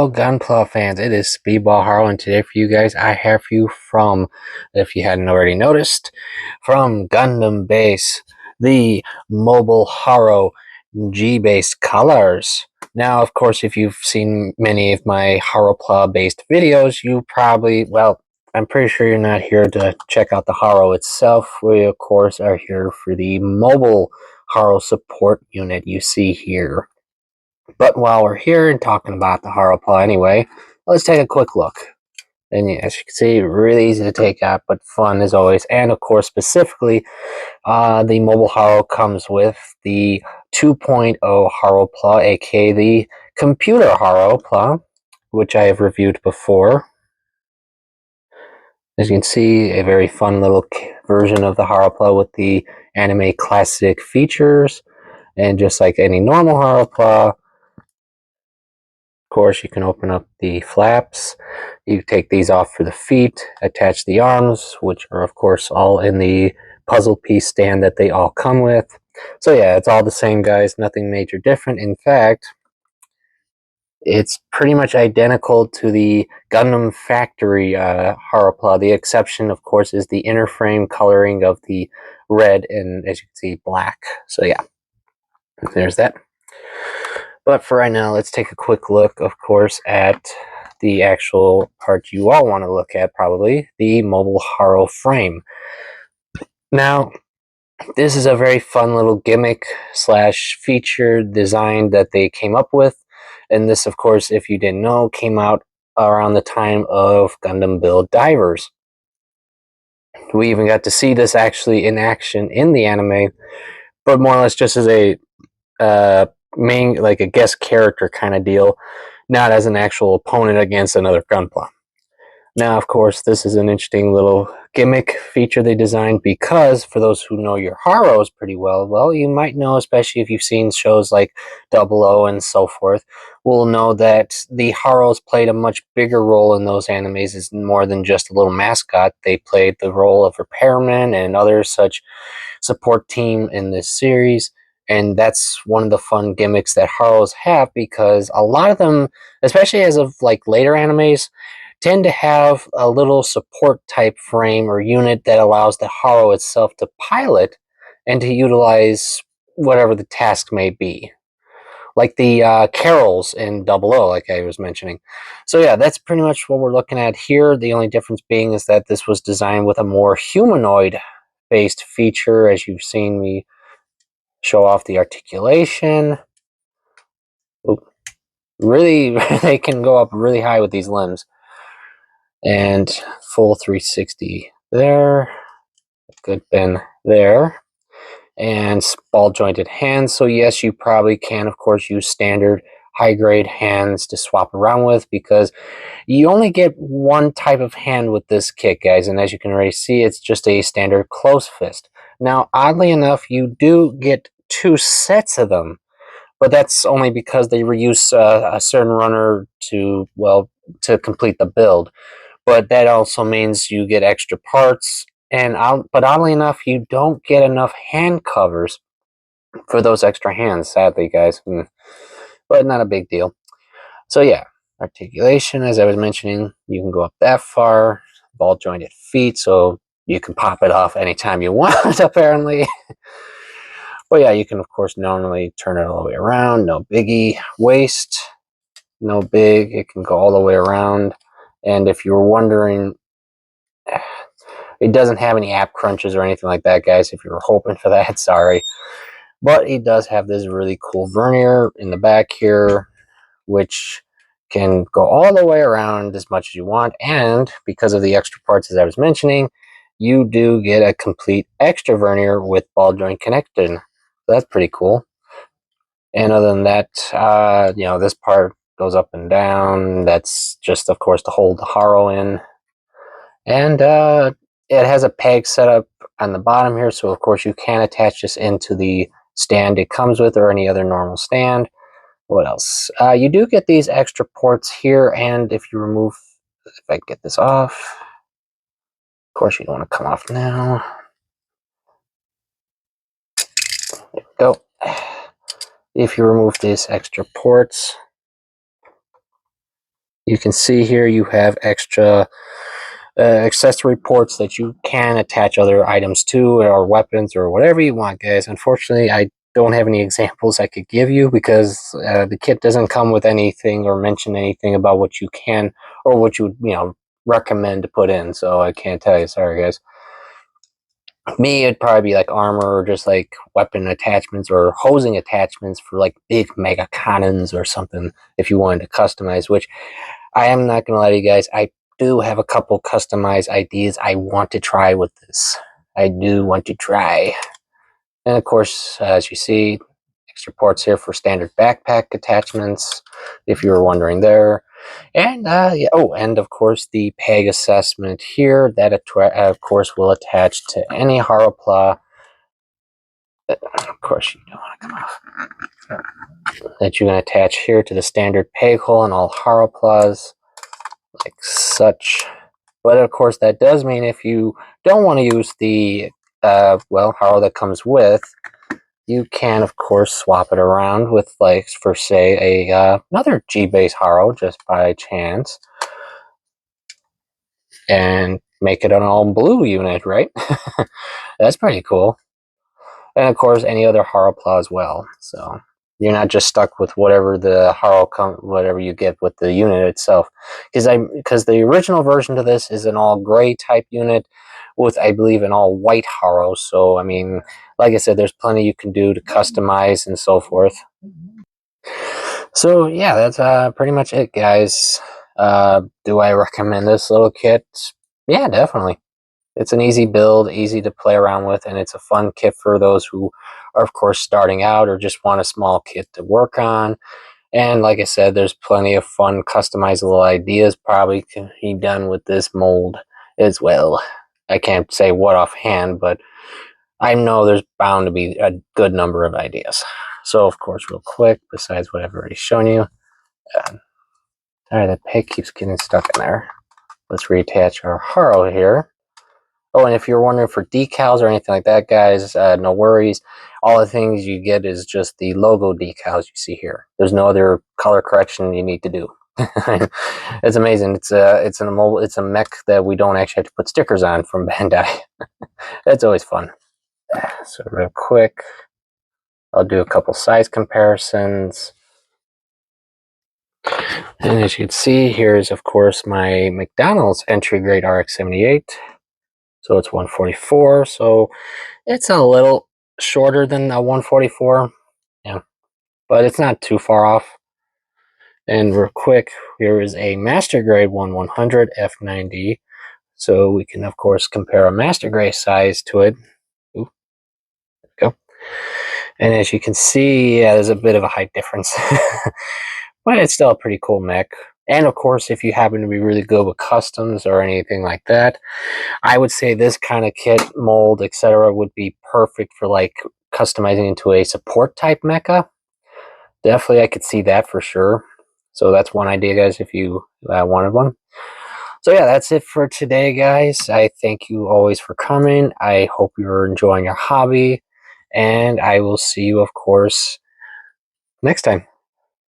Hello, Gunpla fans. It is Speedball Haro, and today for you guys, I have for you from, if you hadn't already noticed, from Gundam Base, the Mobile Haro G-based colors. Now, of course, if you've seen many of my Haropla-based videos, you probably, well, I'm pretty sure you're not here to check out the Haro itself. We, of course, are here for the Mobile Haro support unit you see here. But while we're here and talking about the Haropla anyway, let's take a quick look. And as you can see, really easy to take out, but fun as always. And of course, specifically, the Mobile Haro comes with the 2.0 Haropla, aka the Computer Haropla, which I have reviewed before. As you can see, a very fun little version of the Haropla with the anime classic features. And just like any normal Haropla, of course, you can open up the flaps. You take these off for the feet, attach the arms, which are of course all in the puzzle piece stand that they all come with. So yeah, it's all the same, guys. Nothing major different. In fact, it's pretty much identical to the Gundam Factory Haropla. The exception, of course, is the inner frame coloring of the red and, as you can see, black. So yeah, there's that. But for right now, let's take a quick look, of course, at the actual part you all want to look at, probably, the Mobile Haro frame. Now, this is a very fun little gimmick slash feature design that they came up with. And this, of course, if you didn't know, came out around the time of Gundam Build Divers. We even got to see this actually in action in the anime, but more or less just as a main, like a guest character kind of deal, not as an actual opponent against another Gunpla. Now, of course, this is an interesting little gimmick feature they designed because for those who know your Haros pretty well, you might know, especially if you've seen shows like Double O and so forth, will know that the Haros played a much bigger role in those animes as more than just a little mascot. They played the role of repairmen and other such support team in this series. And that's one of the fun gimmicks that Haros have because a lot of them, especially as of like later animes, tend to have a little support type frame or unit that allows the Haro itself to pilot and to utilize whatever the task may be. Like the carols in Double O, like I was mentioning. So yeah, that's pretty much what we're looking at here. The only difference being is that this was designed with a more humanoid based feature, as you've seen me show off the articulation. Oop. Really, they can go up really high with these limbs. And full 360 there. Good bend there. And ball jointed hands. So yes, you probably can, of course, use standard high grade hands to swap around with because you only get one type of hand with this kit, guys. And as you can already see, it's just a standard close fist. Now, oddly enough, you do get two sets of them, but that's only because they reuse a certain runner to, well, to complete the build. But that also means you get extra parts, and but oddly enough, you don't get enough hand covers for those extra hands, sadly, guys. But not a big deal. So yeah, articulation, as I was mentioning, you can go up that far. Ball jointed feet, so you can pop it off anytime you want, apparently. But yeah, you can, of course, normally turn it all the way around. No biggie. Waist, no big. It can go all the way around. And if you were wondering, it doesn't have any app crunches or anything like that, guys. If you were hoping for that, sorry. But it does have this really cool vernier in the back here, which can go all the way around as much as you want. And because of the extra parts, as I was mentioning, you do get a complete extra vernier with ball joint connection. That's pretty cool. And other than that, this part goes up and down. That's just, of course, to hold the Haro in. And it has a peg set up on the bottom here, so of course you can attach this into the stand it comes with or any other normal stand. What else? You do get these extra ports here, and if you remove, if I get this off, of course you don't want to come off now. There we go. If you remove these extra ports, You can see here you have extra accessory ports that you can attach other items to, or weapons, or whatever you want, guys. Unfortunately, I don't have any examples I could give you because the kit doesn't come with anything or mention anything about what you can or what you would recommend to put in. So I can't tell you. Sorry, guys. Me, it'd probably be like armor or just like weapon attachments or hosing attachments for like big mega cannons or something if you wanted to customize, which I am not going to lie to you guys. I do have a couple customized ideas I want to try with this. I do want to try. And of course, as you see, extra ports here for standard backpack attachments, if you were wondering there. And yeah, oh, and of course the peg assessment here that of course will attach to any Haropla. Of course, you don't want to come off. That you can attach here to the standard peg hole in all Haroplas, like such. But of course, that does mean if you don't want to use the Haro that comes with, you can of course swap it around with, like, for say another gbase Haro just by chance, and make it an all blue unit, right? That's pretty cool. And of course, any other Haropla as well. So you're not just stuck with whatever the whatever you get with the unit itself. Because the original version to this is an all gray type unit with, I believe, an all white Haro. So I mean, like I said, there's plenty you can do to customize and so forth. So yeah, that's pretty much it, guys. Do I recommend this little kit? Yeah, definitely. It's an easy build, easy to play around with, and it's a fun kit for those who are, of course, starting out or just want a small kit to work on. And like I said, there's plenty of fun customizable ideas probably can be done with this mold as well. I can't say what offhand, but I know there's bound to be a good number of ideas. So, of course, real quick, besides what I've already shown you, sorry, that peg keeps getting stuck in there. Let's reattach our Haro here. Oh, and if you're wondering for decals or anything like that, guys, no worries. All the things you get is just the logo decals you see here. There's no other color correction you need to do. It's amazing. It's a mech that we don't actually have to put stickers on from Bandai. That's always fun. So real quick, I'll do a couple size comparisons. And as you can see, here's of course my McDonald's entry grade RX-78. So it's 144. So it's a little shorter than a 144. Yeah, but it's not too far off. And real quick, here is a master grade 100 F90. So we can of course compare a master grade size to it. Ooh, there we go. And as you can see, yeah, there's a bit of a height difference. But it's still a pretty cool mech. And of course, if you happen to be really good with customs or anything like that, I would say this kind of kit, mold, etc., would be perfect for like customizing into a support type mecha. Definitely, I could see that for sure. So that's one idea, guys, if you wanted one. So yeah, that's it for today, guys. I thank you always for coming. I hope you're enjoying your hobby. And I will see you, of course, next time.